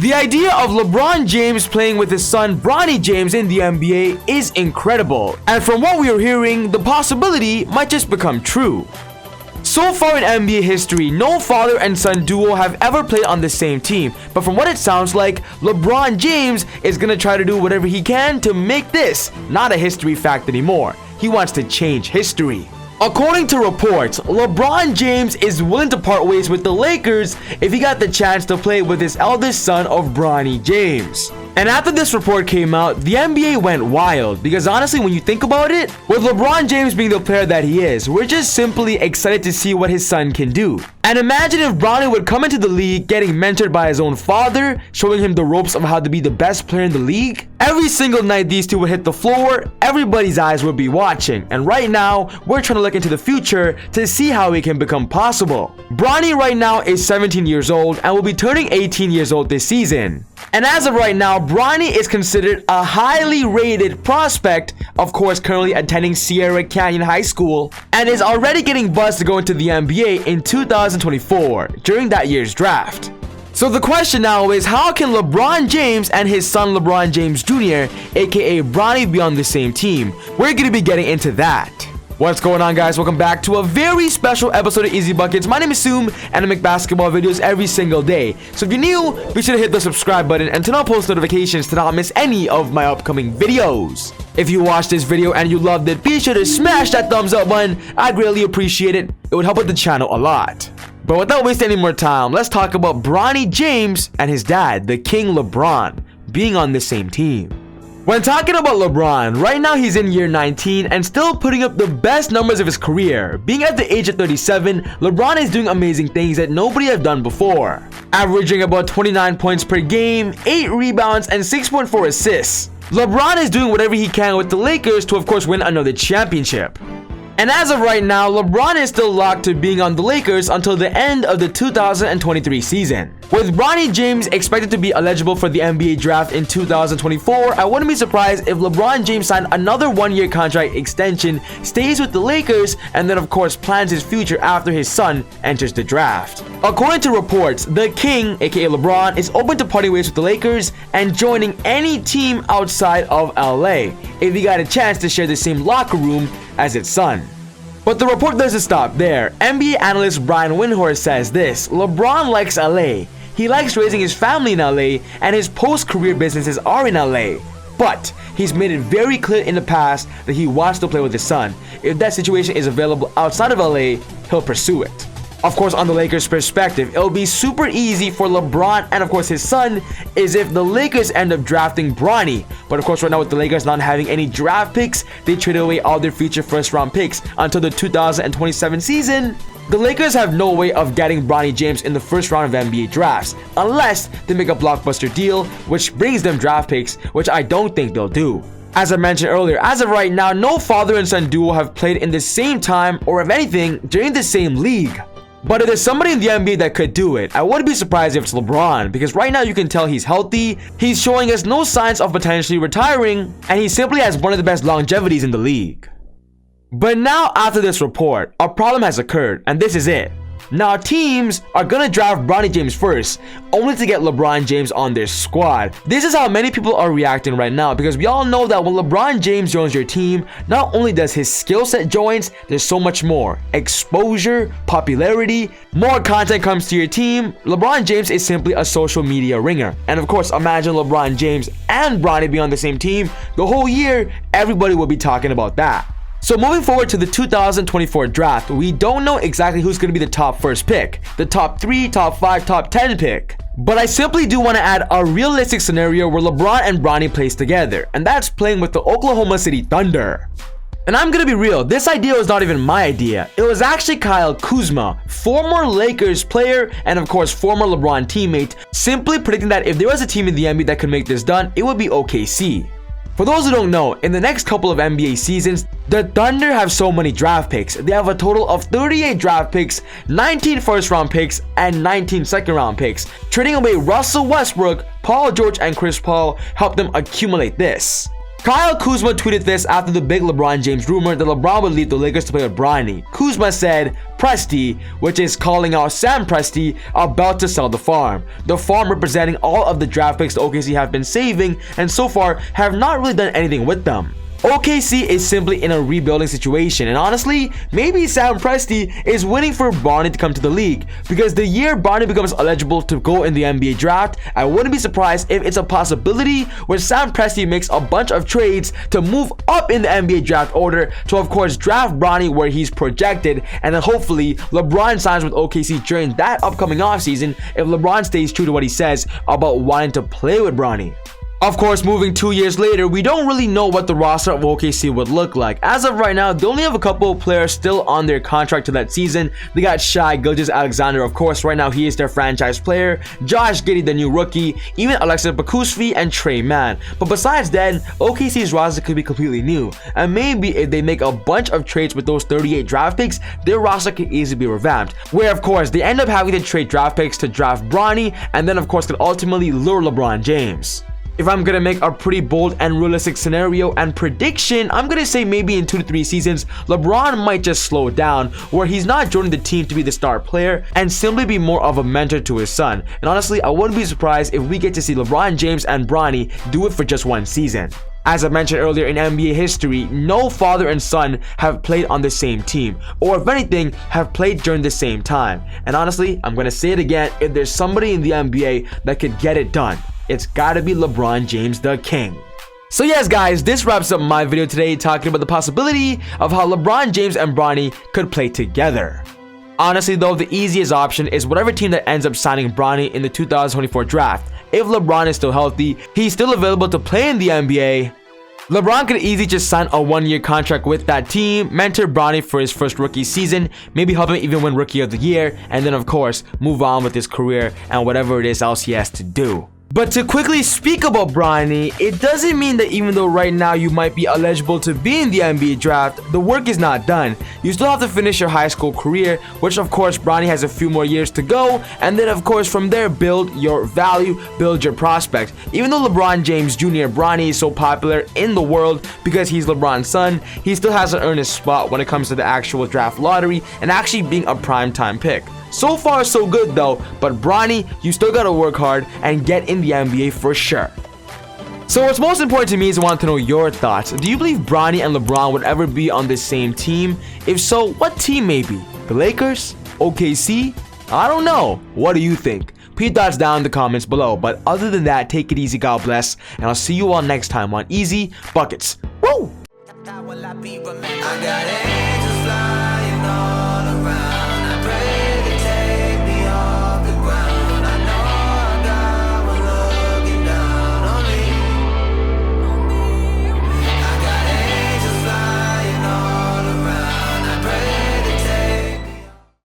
The idea of LeBron James playing with his son Bronny James in the NBA is incredible, and from what we are hearing, the possibility might just become true. So far in NBA history, no father and son duo have ever played on the same team, but from what it sounds like, LeBron James is gonna try to do whatever he can to make this not a history fact anymore. He wants to change history. According to reports, LeBron James is willing to part ways with the Lakers if he got the chance to play with his eldest son of Bronny James. And after this report came out, the NBA went wild because honestly, when you think about it, with LeBron James being the player that he is, we're just simply excited to see what his son can do. And imagine if Bronny would come into the league getting mentored by his own father, showing him the ropes of how to be the best player in the league. Every single night these two would hit the floor, everybody's eyes would be watching. And right now, we're trying to look into the future to see how it can become possible. Bronny right now is 17 years old and will be turning 18 years old this season. And as of right now, Bronny is considered a highly rated prospect, of course currently attending Sierra Canyon High School, and is already getting buzzed to go into the NBA in 2024 during that year's draft. So the question now is, how can LeBron James and his son LeBron James Jr., aka Bronny, be on the same team? We're going to be getting into that. What's going on, guys? Welcome back to a very special episode of Easy Buckets. My name is Soom and I make basketball videos every single day. So if you're new, be sure to hit the subscribe button and turn on post notifications to not miss any of my upcoming videos. If you watched this video and you loved it, be sure to smash that thumbs up button. I'd really appreciate it. It would help with the channel a lot. But without wasting any more time, let's talk about Bronny James and his dad, the King LeBron, being on the same team. When talking about LeBron, right now he's in year 19 and still putting up the best numbers of his career. Being at the age of 37, LeBron is doing amazing things that nobody has done before. Averaging about 29 points per game, 8 rebounds, and 6.4 assists. LeBron is doing whatever he can with the Lakers to of course win another championship. And as of right now, LeBron is still locked to being on the Lakers until the end of the 2023 season. With Bronny James expected to be eligible for the NBA draft in 2024, I wouldn't be surprised if LeBron James signed another one-year contract extension, stays with the Lakers, and then of course plans his future after his son enters the draft. According to reports, the King, aka LeBron, is open to parting ways with the Lakers and joining any team outside of LA if he got a chance to share the same locker room as its son. But the report doesn't stop there. NBA analyst Brian Windhorst says this: LeBron likes LA. He likes raising his family in LA, and his post-career businesses are in LA. But he's made it very clear in the past that he wants to play with his son. If that situation is available outside of LA, he'll pursue it. Of course, on the Lakers' perspective, it'll be super easy for LeBron and of course his son is if the Lakers end up drafting Bronny. But of course, right now with the Lakers not having any draft picks, they traded away all their future first-round picks until the 2027 season. The Lakers have no way of getting Bronny James in the first round of NBA drafts unless they make a blockbuster deal which brings them draft picks, which I don't think they'll do. As I mentioned earlier, as of right now, no father and son duo have played in the same time or if anything, during the same league. But if there's somebody in the NBA that could do it, I wouldn't be surprised if it's LeBron, because right now you can tell he's healthy, he's showing us no signs of potentially retiring, and he simply has one of the best longevities in the league. But now after this report, a problem has occurred, and this is it. Now teams are gonna draft Bronny James first, only to get LeBron James on their squad. This is how many people are reacting right now, because we all know that when LeBron James joins your team, not only does his skill set joins, there's so much more. Exposure, popularity, more content comes to your team. LeBron James is simply a social media ringer. And of course, imagine LeBron James and Bronny be on the same team. The whole year, everybody will be talking about that. So moving forward to the 2024 draft, we don't know exactly who's going to be the top first pick, the top 3, top 5, top 10 pick. But I simply do want to add a realistic scenario where LeBron and Bronny plays together, and that's playing with the Oklahoma City Thunder. And I'm gonna be real, this idea was not even my idea. It was actually Kyle Kuzma, former Lakers player and of course former LeBron teammate, simply predicting that if there was a team in the NBA that could make this done, it would be OKC. For those who don't know, in the next couple of NBA seasons, the Thunder have so many draft picks. They have a total of 38 draft picks, 19 first-round picks, and 19 second-round picks. Trading away Russell Westbrook, Paul George, and Chris Paul helped them accumulate this. Kyle Kuzma tweeted this after the big LeBron James rumor that LeBron would leave the Lakers to play with Bronny. Kuzma said, Presti, which is calling out Sam Presti about to sell the farm. The farm representing all of the draft picks the OKC have been saving and so far have not really done anything with them. OKC is simply in a rebuilding situation, and honestly, maybe Sam Presti is waiting for Bronny to come to the league, because the year Bronny becomes eligible to go in the NBA draft, I wouldn't be surprised if it's a possibility where Sam Presti makes a bunch of trades to move up in the NBA draft order to of course draft Bronny where he's projected, and then hopefully LeBron signs with OKC during that upcoming offseason if LeBron stays true to what he says about wanting to play with Bronny. Of course, moving 2 years later, we don't really know what the roster of OKC would look like. As of right now, they only have a couple of players still on their contract to that season. They got Shai Gilgeous-Alexander, of course, right now he is their franchise player, Josh Giddey, the new rookie, even Alexa Bakusvi, and Trey Mann. But besides then, OKC's roster could be completely new. And maybe if they make a bunch of trades with those 38 draft picks, their roster could easily be revamped. Where, of course, they end up having to trade draft picks to draft Bronny, and then, of course, could ultimately lure LeBron James. If I'm gonna make a pretty bold and realistic scenario and prediction, I'm gonna say maybe in 2 to 3 seasons, LeBron might just slow down, where he's not joining the team to be the star player and simply be more of a mentor to his son. And honestly, I wouldn't be surprised if we get to see LeBron James and Bronny do it for just 1 season. As I mentioned earlier, in NBA history, no father and son have played on the same team, or if anything, have played during the same time. And honestly, I'm gonna say it again, if there's somebody in the NBA that could get it done, it's gotta be LeBron James, the king. So yes guys, this wraps up my video today talking about the possibility of how LeBron James and Bronny could play together. Honestly though, the easiest option is whatever team that ends up signing Bronny in the 2024 draft. If LeBron is still healthy, he's still available to play in the NBA, LeBron could easily just sign a 1-year contract with that team, mentor Bronny for his first rookie season, maybe help him even win Rookie of the Year, and then of course, move on with his career and whatever it is else he has to do. But to quickly speak about Bronny, it doesn't mean that even though right now you might be eligible to be in the NBA draft, the work is not done. You still have to finish your high school career, which of course Bronny has a few more years to go, and then of course from there build your value, build your prospect. Even though LeBron James Jr. Bronny is so popular in the world because he's LeBron's son, he still hasn't earned his spot when it comes to the actual draft lottery and actually being a primetime pick. So far so good though, but Bronny, you still gotta work hard and get in the NBA for sure. So what's most important to me is I want to know your thoughts. Do you believe Bronny and LeBron would ever be on the same team? If so, what team maybe? The Lakers? OKC? I don't know. What do you think? Put your thoughts down in the comments below. But other than that, take it easy, God bless, and I'll see you all next time on Easy Buckets. Woo!